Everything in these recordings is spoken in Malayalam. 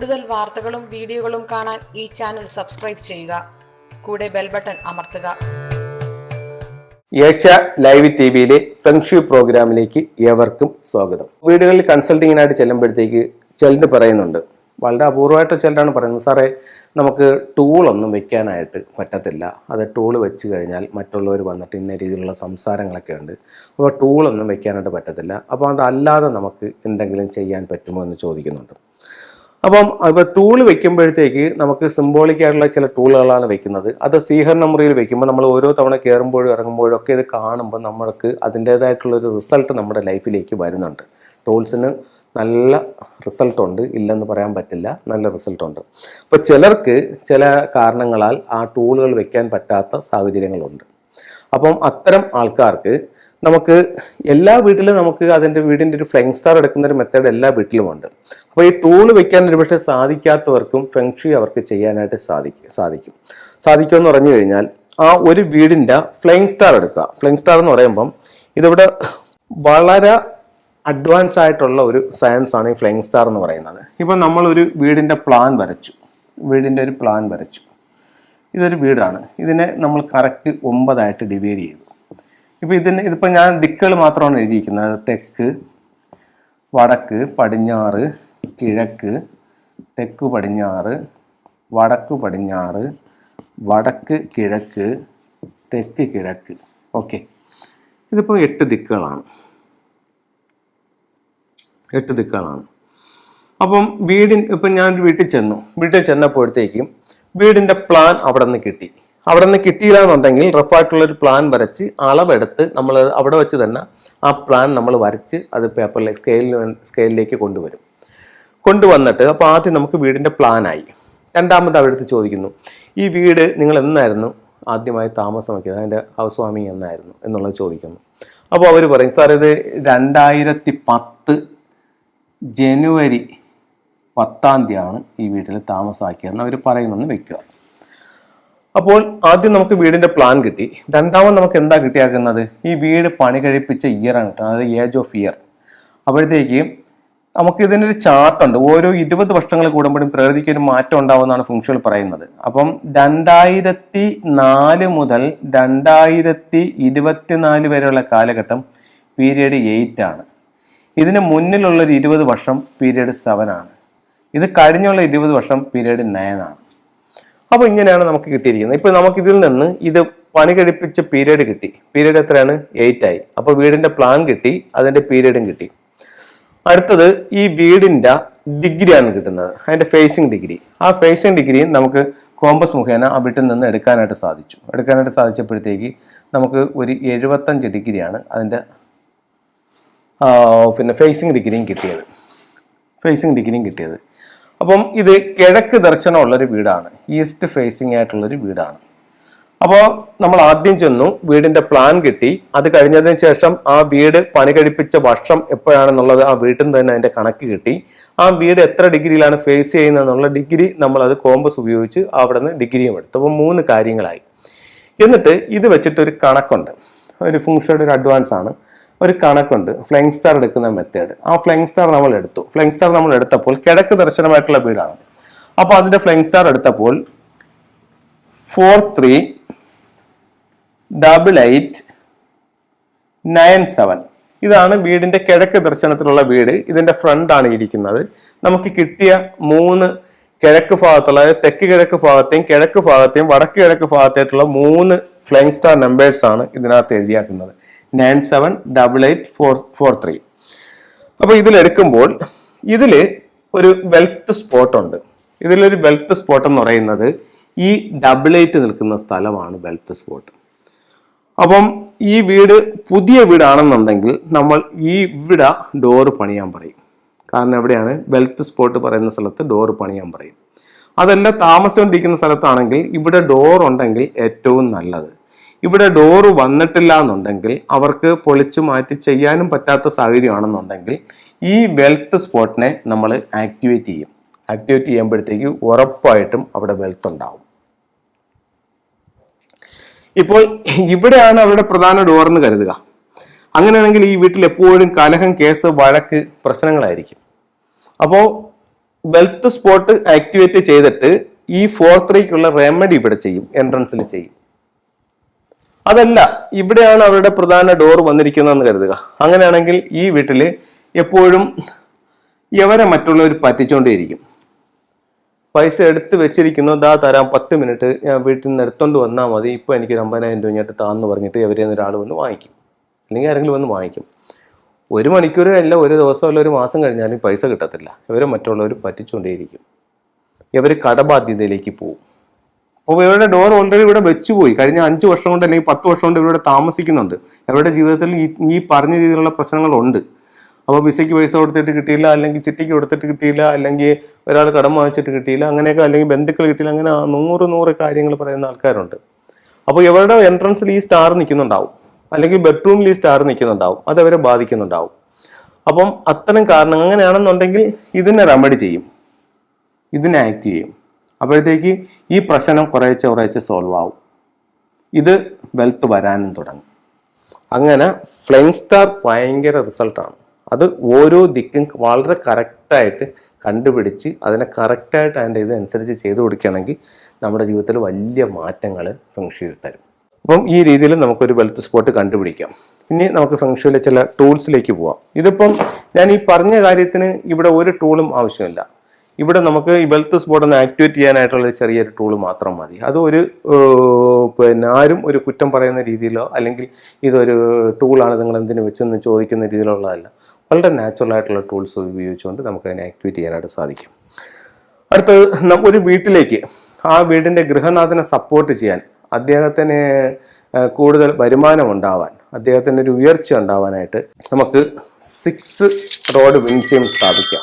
കൂടുതൽ വാർത്തകളും വീഡിയോകളും കാണാൻ ഈ ചാനൽ സബ്സ്ക്രൈബ് ചെയ്യുക. കൂടെ ബെൽ ബട്ടൺ അമർത്തുക. ഏഷ്യ ലൈവ് ടിവിയിലെ ഫെങ്ഷു പ്രോഗ്രാമിലേക്ക് ഏവർക്കും സ്വാഗതം. വീടുകളിൽ കൺസൾട്ടിങ്ങിനായിട്ട് ചെല്ലുമ്പോഴത്തേക്ക് ചിലത് പറയുന്നുണ്ട്, വളരെ അപൂർവമായിട്ട് ചിലരാണ് പറയുന്നത്, സാറേ നമുക്ക് ടൂളൊന്നും വെക്കാനായിട്ട് പറ്റത്തില്ല, അത് ടൂൾ വെച്ച് കഴിഞ്ഞാൽ മറ്റുള്ളവർ വന്നിട്ട് ഇന്ന രീതിയിലുള്ള സംസാരങ്ങളൊക്കെ ഉണ്ട്, അപ്പോൾ ടൂളൊന്നും വെക്കാനായിട്ട് പറ്റത്തില്ല, അപ്പോൾ അതല്ലാതെ നമുക്ക് എന്തെങ്കിലും ചെയ്യാൻ പറ്റുമോ എന്ന് ചോദിക്കുന്നുണ്ട്. അപ്പോൾ ടൂൾ വെക്കുമ്പോഴത്തേക്ക് നമുക്ക് സിംബോളിക്കായിട്ടുള്ള ചില ടൂളുകളാണ് വെക്കുന്നത്. അത് സ്വീകരണ മുറിയിൽ വെക്കുമ്പോൾ നമ്മൾ ഓരോ തവണ കയറുമ്പോഴും ഇറങ്ങുമ്പോഴും ഒക്കെ ഇത് കാണുമ്പോൾ നമ്മൾക്ക് അതിൻ്റേതായിട്ടുള്ളൊരു റിസൾട്ട് നമ്മുടെ ലൈഫിലേക്ക് വരുന്നുണ്ട്. ടൂൾസിന് നല്ല റിസൾട്ടുണ്ട്, ഇല്ലെന്ന് പറയാൻ പറ്റില്ല, നല്ല റിസൾട്ടുണ്ട്. അപ്പോൾ ചിലർക്ക് ചില കാരണങ്ങളാൽ ആ ടൂളുകൾ വെക്കാൻ പറ്റാത്ത സാഹചര്യങ്ങളുണ്ട്. അപ്പം അത്തരം ആൾക്കാർക്ക് നമുക്ക് എല്ലാ വീട്ടിലും നമുക്ക് അതിൻ്റെ വീടിൻ്റെ ഒരു ഫ്ലൈങ് സ്റ്റാർ എടുക്കുന്ന ഒരു മെത്തേഡ് എല്ലാ വീട്ടിലുമുണ്ട്. അപ്പോൾ ഈ ടൂൾ വെക്കാൻ ഒരുപക്ഷെ സാധിക്കാത്തവർക്കും ഫെങ്ഷി അവർക്ക് ചെയ്യാനായിട്ട് സാധിക്കുമെന്ന് പറഞ്ഞു കഴിഞ്ഞാൽ ആ ഒരു വീടിൻ്റെ ഫ്ലൈങ് സ്റ്റാർ എടുക്കുക. ഫ്ലൈങ് സ്റ്റാർ എന്ന് പറയുമ്പം ഇതിവിടെ വളരെ അഡ്വാൻസ് ആയിട്ടുള്ള ഒരു സയൻസ് ആണ് ഈ ഫ്ലൈങ് സ്റ്റാർ എന്ന് പറയുന്നത്. ഇപ്പം നമ്മളൊരു വീടിൻ്റെ പ്ലാൻ വരച്ചു, ഒരു പ്ലാൻ വരച്ചു. ഇതൊരു വീടാണ്, ഇതിനെ നമ്മൾ കറക്റ്റ് 9 ഡിവൈഡ് ചെയ്തു. ഇപ്പോൾ ഇതിപ്പോൾ ഞാൻ ദിക്കുകൾ മാത്രമാണ് എഴുതിയിരിക്കുന്നത്. തെക്ക്, വടക്ക്, പടിഞ്ഞാറ്, കിഴക്ക്, തെക്ക് പടിഞ്ഞാറ്, വടക്ക് പടിഞ്ഞാറ്, വടക്ക് കിഴക്ക്, തെക്ക് കിഴക്ക്. ഓക്കെ, ഇതിപ്പോൾ 8 ദിക്കുകളാണ്. അപ്പം ഇപ്പം ഞാൻ വീട്ടിൽ ചെന്നപ്പോഴത്തേക്കും വീടിൻ്റെ പ്ലാൻ അവിടെ നിന്ന് കിട്ടിയില്ല എന്നുണ്ടെങ്കിൽ റഫായിട്ടുള്ളൊരു പ്ലാൻ വരച്ച് അളവെടുത്ത് നമ്മൾ അവിടെ വെച്ച് തന്നെ ആ പ്ലാൻ നമ്മൾ വരച്ച് അത് പേപ്പറിലേക്ക് സ്കെയിലിലേക്ക് കൊണ്ടുവന്നിട്ട് അപ്പോൾ ആദ്യം നമുക്ക് വീടിൻ്റെ പ്ലാനായി. രണ്ടാമത് അവിടുത്തെ ചോദിക്കുന്നു, ഈ വീട് നിങ്ങൾ എന്നായിരുന്നു ആദ്യമായി താമസമാക്കിയത്, അതിൻ്റെ ഹൗസ് വാമിങ് എന്നായിരുന്നു എന്നുള്ളത് ചോദിക്കുന്നു. അപ്പോൾ അവർ പറയും, സാർ ഇത് 2010 ജനുവരി 10 ഈ വീട്ടിൽ താമസമാക്കിയതെന്ന് അവർ പറയുന്നെന്ന് വെക്കുക. അപ്പോൾ ആദ്യം നമുക്ക് വീടിന്റെ പ്ലാൻ കിട്ടി. രണ്ടാമത് നമുക്ക് എന്താ കിട്ടിയാക്കുന്നത്, ഈ വീട് പണി കഴിപ്പിച്ച ഇയറാണ് കിട്ടുന്നത്, അതായത് ഏജ് ഓഫ് ഇയർ. അപ്പോഴത്തേക്ക് നമുക്ക് ഇതിനൊരു ചാർട്ടുണ്ട്. ഓരോ 20 വർഷങ്ങൾ കൂടുമ്പോഴും പ്രകൃതിക്ക് ഒരു മാറ്റം ഉണ്ടാവുമെന്നാണ് ഫെങ്ഷുയിൽ പറയുന്നത്. അപ്പം 2004 മുതൽ 2024 വരെയുള്ള കാലഘട്ടം പീരിയഡ് 8 ആണ്. ഇതിന് മുന്നിലുള്ളൊരു 20 വർഷം പീരിയഡ് 7 ആണ്. ഇത് കഴിഞ്ഞുള്ള 20 വർഷം പീരിയഡ് 9 ആണ്. അപ്പോൾ ഇങ്ങനെയാണ് നമുക്ക് കിട്ടിയിരിക്കുന്നത്. ഇപ്പോൾ നമുക്കിതിൽ നിന്ന് ഇത് പണി കഴിപ്പിച്ച പീരിയഡ് കിട്ടി. പീരിയഡ് എത്രയാണ്? 8 ആയി. അപ്പോൾ വീടിന്റെ പ്ലാൻ കിട്ടി, അതിന്റെ പീരിയഡും കിട്ടി. അടുത്തത് ഈ വീടിന്റെ ഡിഗ്രിയാണ് കിട്ടുന്നത്, അതിന്റെ ഫേസിംഗ് ഡിഗ്രി. ആ ഫേസിംഗ് ഡിഗ്രി നമുക്ക് കോമ്പസ് മുഖേന ആ വീട്ടിൽ നിന്ന് എടുക്കാനായിട്ട് സാധിച്ചപ്പോഴത്തേക്ക് നമുക്ക് ഒരു 75 ഡിഗ്രിയാണ് അതിന്റെ ഫേസിംഗ് ഡിഗ്രിയും കിട്ടിയത്. അപ്പം ഇത് കിഴക്ക് ദർശനമുള്ളൊരു വീടാണ്, ഈസ്റ്റ് ഫേസിംഗ് ആയിട്ടുള്ളൊരു വീടാണ്. അപ്പോൾ നമ്മൾ ആദ്യം ചെന്നു, വീടിന്റെ പ്ലാൻ കിട്ടി. അത് കഴിഞ്ഞതിന് ശേഷം ആ വീട് പണി കഴിപ്പിച്ച വർഷം എപ്പോഴാണെന്നുള്ളത് ആ വീട്ടിൽ നിന്ന് തന്നെ അതിന്റെ കണക്ക് കിട്ടി. ആ വീട് എത്ര ഡിഗ്രിയിലാണ് ഫേസ് ചെയ്യുന്നതെന്നുള്ള ഡിഗ്രി നമ്മളത് കോമ്പസ് ഉപയോഗിച്ച് അവിടെ നിന്ന് ഡിഗ്രിയും എടുത്തു. അപ്പോൾ 3 കാര്യങ്ങളായി. എന്നിട്ട് ഇത് വെച്ചിട്ടൊരു കണക്കുണ്ട്, ഒരു ഫെങ്ഷുയുടെ ഒരു അഡ്വാൻസ് ആണ്, ഒരു കണക്കുണ്ട്, ഫ്ലൈങ് സ്റ്റാർ എടുക്കുന്ന മെത്തേഡ്. ആ ഫ്ലൈങ് സ്റ്റാർ നമ്മൾ എടുത്തപ്പോൾ കിഴക്ക് ദർശനമായിട്ടുള്ള വീടാണ്. അപ്പോൾ അതിന്റെ ഫ്ലൈങ് സ്റ്റാർ എടുത്തപ്പോൾ 438897 ഇതാണ് വീടിന്റെ കിഴക്ക് ദർശനത്തിലുള്ള വീട്. ഇതിന്റെ ഫ്രണ്ട് ആണ് ഇരിക്കുന്നത്. നമുക്ക് കിട്ടിയ 3 കിഴക്ക് ഭാഗത്തുള്ള, അതായത് തെക്ക് കിഴക്ക് ഭാഗത്തെയും കിഴക്ക് ഭാഗത്തെയും വടക്ക് കിഴക്ക് ഭാഗത്തായിട്ടുള്ള 3 ഫ്ലൈങ് സ്റ്റാർ നമ്പേഴ്സ് ആണ് ഇതിനകത്ത് എഴുതിയാക്കുന്നത്, 978843. അപ്പൊ ഇതിലെടുക്കുമ്പോൾ ഇതിൽ ഒരു വെൽത്ത് സ്പോട്ട് ഉണ്ട്. ഇതിലൊരു വെൽത്ത് സ്പോട്ട് എന്ന് പറയുന്നത് ഈ 88 നിൽക്കുന്ന സ്ഥലമാണ് വെൽത്ത് സ്പോട്ട്. അപ്പം ഈ വീട് പുതിയ വീടാണെന്നുണ്ടെങ്കിൽ നമ്മൾ ഇവിടെ ഡോറ് പണിയാൻ പറയും. കാരണം എവിടെയാണ് വെൽത്ത് സ്പോട്ട് പറയുന്ന സ്ഥലത്ത് ഡോറ് പണിയാൻ പറയും. അതല്ല താമസിച്ചുകൊണ്ടിരിക്കുന്ന സ്ഥലത്താണെങ്കിൽ ഇവിടെ ഡോർ ഉണ്ടെങ്കിൽ ഏറ്റവും നല്ലത്. ഇവിടെ ഡോറ് വന്നിട്ടില്ല എന്നുണ്ടെങ്കിൽ അവർക്ക് പൊളിച്ചു മാറ്റി ചെയ്യാനും പറ്റാത്ത സാഹചര്യമാണെന്നുണ്ടെങ്കിൽ ഈ വെൽത്ത് സ്പോട്ടിനെ നമ്മൾ ആക്ടിവേറ്റ് ചെയ്യുമ്പോഴത്തേക്ക് ഉറപ്പായിട്ടും അവിടെ വെൽത്ത് ഉണ്ടാവും. ഇപ്പോൾ ഇവിടെയാണ് അവരുടെ പ്രധാന ഡോർ എന്ന് കരുതുക. അങ്ങനെയാണെങ്കിൽ ഈ വീട്ടിൽ എപ്പോഴും കലഹം, കേസ്, വഴക്ക്, പ്രശ്നങ്ങളായിരിക്കും. അപ്പോൾ വെൽത്ത് സ്പോട്ട് ആക്ടിവേറ്റ് ചെയ്തിട്ട് ഈ 4-3-ക്കുള്ള റെമഡി ഇവിടെ ചെയ്യും, എൻട്രൻസിൽ ചെയ്യും. അതല്ല, ഇവിടെയാണ് അവരുടെ പ്രധാന ഡോർ വന്നിരിക്കുന്നതെന്ന് കരുതുക. അങ്ങനെയാണെങ്കിൽ ഈ വീട്ടിൽ എപ്പോഴും ഇവരെ മറ്റുള്ളവർ പറ്റിച്ചുകൊണ്ടേയിരിക്കും. പൈസ എടുത്ത് വെച്ചിരിക്കുന്നു, ദാ തരാം 10 മിനിറ്റ് ഞാൻ വീട്ടിൽ നിന്ന് എടുത്തോണ്ട് വന്നാൽ മതി, ഇപ്പോൾ എനിക്ക് 50,000 രൂപ ഇങ്ങോട്ട് താന്ന് പറഞ്ഞിട്ട് ഇവരെ ഒരാൾ വന്ന് വാങ്ങിക്കും, അല്ലെങ്കിൽ ആരെങ്കിലും വന്ന് വാങ്ങിക്കും. 1 മണിക്കൂർ അല്ല, 1 ദിവസം അല്ല, 1 മാസം കഴിഞ്ഞാലും പൈസ കിട്ടത്തില്ല. ഇവരെ മറ്റുള്ളവർ പറ്റിച്ചുകൊണ്ടേയിരിക്കും. ഇവർ കടബാധ്യതയിലേക്ക് പോകും. അപ്പോൾ ഇവരുടെ ഡോർ ഓൾറെഡി ഇവിടെ വെച്ചുപോയി. കഴിഞ്ഞ 5 വർഷം കൊണ്ട് അല്ലെങ്കിൽ 10 വർഷം കൊണ്ട് ഇവരുടെ താമസിക്കുന്നുണ്ട്. അവരുടെ ജീവിതത്തിൽ ഈ പറഞ്ഞ രീതിയിലുള്ള പ്രശ്നങ്ങളുണ്ട്. അപ്പോൾ വിസയ്ക്ക് പൈസ കൊടുത്തിട്ട് കിട്ടിയില്ല, അല്ലെങ്കിൽ ചിട്ടിക്ക് കൊടുത്തിട്ട് കിട്ടിയില്ല, അല്ലെങ്കിൽ ഒരാൾ കടം വാങ്ങിച്ചിട്ട് കിട്ടിയില്ല, അങ്ങനെയൊക്കെ, അല്ലെങ്കിൽ ബന്ധുക്കൾ കിട്ടിയില്ല, അങ്ങനെ 100 കാര്യങ്ങൾ പറയുന്ന ആൾക്കാരുണ്ട്. അപ്പോൾ ഇവരുടെ എൻട്രൻസിൽ ഈ സ്റ്റാർ നിൽക്കുന്നുണ്ടാവും, അല്ലെങ്കിൽ ബെഡ്റൂമിൽ ഈ സ്റ്റാർ നിൽക്കുന്നുണ്ടാവും. അത് അവരെ ബാധിക്കുന്നുണ്ടാവും. അപ്പം അത്തരം കാരണം അങ്ങനെയാണെന്നുണ്ടെങ്കിൽ ഇതിനെ റെമഡി ചെയ്യും, ഇതിനെ ആക്ട് ചെയ്യും. അപ്പോഴത്തേക്ക് ഈ പ്രശ്നം കുറേശ്ശെ സോൾവ് ആവും. ഇത് വെൽത്ത് വരാനും തുടങ്ങും. അങ്ങനെ ഫ്ലൈങ് സ്റ്റാർ ഭയങ്കര റിസൾട്ടാണ്. അത് ഓരോ ദിക്കും വളരെ കറക്റ്റായിട്ട് കണ്ടുപിടിച്ച് അതിനെ കറക്റ്റായിട്ട് അതിൻ്റെ ഇതനുസരിച്ച് ചെയ്തു കൊടുക്കുകയാണെങ്കിൽ നമ്മുടെ ജീവിതത്തിൽ വലിയ മാറ്റങ്ങൾ ഫെങ്ഷുയിൽ തരും. അപ്പം ഈ രീതിയിൽ നമുക്കൊരു വെൽത്ത് സ്പോട്ട് കണ്ടുപിടിക്കാം. ഇനി നമുക്ക് ഫെങ്ഷുയിലെ ചില ടൂൾസിലേക്ക് പോവാം. ഇതിപ്പം ഞാൻ ഈ പറഞ്ഞ കാര്യത്തിന് ഇവിടെ ഒരു ടൂളും ആവശ്യമില്ല. ഇവിടെ നമുക്ക് ഈ വെൽത്ത് സ്പോട്ട് ഒന്ന് ആക്ടിവേറ്റ് ചെയ്യാനായിട്ടുള്ള ചെറിയൊരു ടൂൾ മാത്രം മതി. അത് ആരും ഒരു കുറ്റം പറയുന്ന രീതിയിലോ അല്ലെങ്കിൽ ഇതൊരു ടൂളാണ് നിങ്ങൾ എന്തിനു വെച്ചെന്ന് ചോദിക്കുന്ന രീതിയിലുള്ളതല്ല. വളരെ നാച്ചുറൽ ആയിട്ടുള്ള ടൂൾസ് ഉപയോഗിച്ചുകൊണ്ട് നമുക്ക് അതിനെ ആക്ടിവേറ്റ് ചെയ്യാനായിട്ട് സാധിക്കും. അടുത്തത്, ഒരു വീട്ടിലേക്ക് ആ വീടിൻ്റെ ഗൃഹനാഥനെ സപ്പോർട്ട് ചെയ്യാൻ, അദ്ദേഹത്തിന് കൂടുതൽ വരുമാനം ഉണ്ടാവാൻ, അദ്ദേഹത്തിന് ഒരു ഉയർച്ച ഉണ്ടാവാനായിട്ട് നമുക്ക് 6 റോഡ് വിൻഡ് ചെയിൻ സ്ഥാപിക്കാം.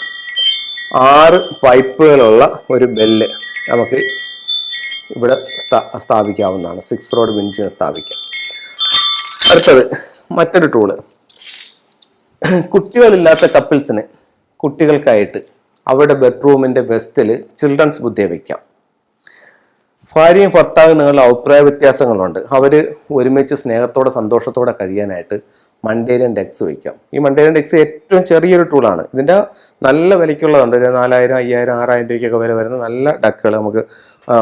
6 പൈപ്പുകളുള്ള ഒരു ബെല്ല് നമുക്ക് ഇവിടെ സ്ഥാപിക്കാവുന്നതാണ്. 6 റോഡ് വിൻഡ് ചെയിൻ സ്ഥാപിക്കാം. അടുത്തത് മറ്റൊരു ടൂള്, കുട്ടികളില്ലാത്ത കപ്പിൾസിന്, കുട്ടികൾക്കായിട്ട് അവരുടെ ബെഡ്റൂമിൻ്റെ വെസ്റ്റിൽ ചിൽഡ്രൻസ് ബുദ്ധയെ വയ്ക്കാം. ഭാര്യയും ഭർത്താവും നിങ്ങളുടെ അഭിപ്രായ വ്യത്യാസങ്ങളുണ്ട്, അവർ ഒരുമിച്ച് സ്നേഹത്തോടെ സന്തോഷത്തോടെ കഴിയാനായിട്ട് മണ്ടേരിയൻ ഡെക്സ് വയ്ക്കാം. ഈ മണ്ടേരിയൻ ഡെക്സ് ഏറ്റവും ചെറിയൊരു ടൂളാണ്. ഇതിൻ്റെ നല്ല വിലയ്ക്കുള്ളതുണ്ട്. 4,000, 5,000, 6,000 രൂപയ്ക്കൊക്കെ വില വരുന്ന നല്ല ഡക്കുകൾ നമുക്ക്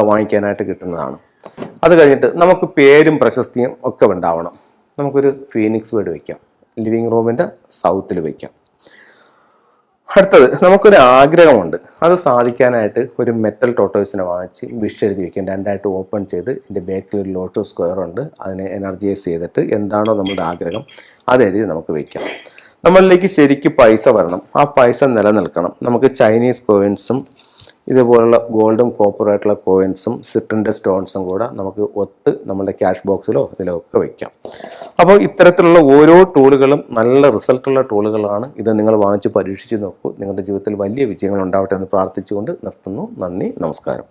വാങ്ങിക്കാനായിട്ട് കിട്ടുന്നതാണ്. അത് കഴിഞ്ഞിട്ട് നമുക്ക് പേരും പ്രശസ്തിയും ഒക്കെ ഉണ്ടാവണം. നമുക്കൊരു ഫീനിക്സ് ബേർഡ് വയ്ക്കാം, ലിവിങ് റൂമിൻ്റെ സൗത്തിൽ വയ്ക്കാം. അടുത്തത്, നമുക്കൊരു ആഗ്രഹമുണ്ട്, അത് സാധിക്കാനായിട്ട് ഒരു മെറ്റൽ ടോട്ടോയ്സിനെ വാങ്ങിച്ച് വിഷ് എഴുതി വയ്ക്കാം. 2ആയിട്ട് ഓപ്പൺ ചെയ്ത് ഇതിൻ്റെ ബാക്കിൽ ഒരു ലോട്ടോ സ്ക്വയർ ഉണ്ട്, അതിനെ എനർജൈസ് ചെയ്തിട്ട് എന്താണോ നമ്മുടെ ആഗ്രഹം അതെഴുതി നമുക്ക് വയ്ക്കാം. നമ്മളിലേക്ക് ശരിക്കും പൈസ വരണം, ആ പൈസ നിലനിൽക്കണം. നമുക്ക് ചൈനീസ് കോയിൻസും ഇതുപോലുള്ള ഗോൾഡും കോപ്പറായിട്ടുള്ള കോയിൻസും സിട്രിൻ്റെ സ്റ്റോൺസും കൂടെ നമുക്ക് ഒത്ത് നമ്മുടെ ക്യാഷ് ബോക്സിലോ ഇതിലൊക്കെ വയ്ക്കാം. അപ്പോൾ ഇത്തരത്തിലുള്ള ഓരോ ടൂളുകളും നല്ല റിസൾട്ടുള്ള ടൂളുകളാണ്. ഇത് നിങ്ങൾ വാങ്ങിച്ച് പരീക്ഷിച്ച് നോക്കൂ. നിങ്ങളുടെ ജീവിതത്തിൽ വലിയ വിജയങ്ങൾ ഉണ്ടാവട്ടെ എന്ന് പ്രാർത്ഥിച്ചുകൊണ്ട് നിർത്തുന്നു. നന്ദി, നമസ്കാരം.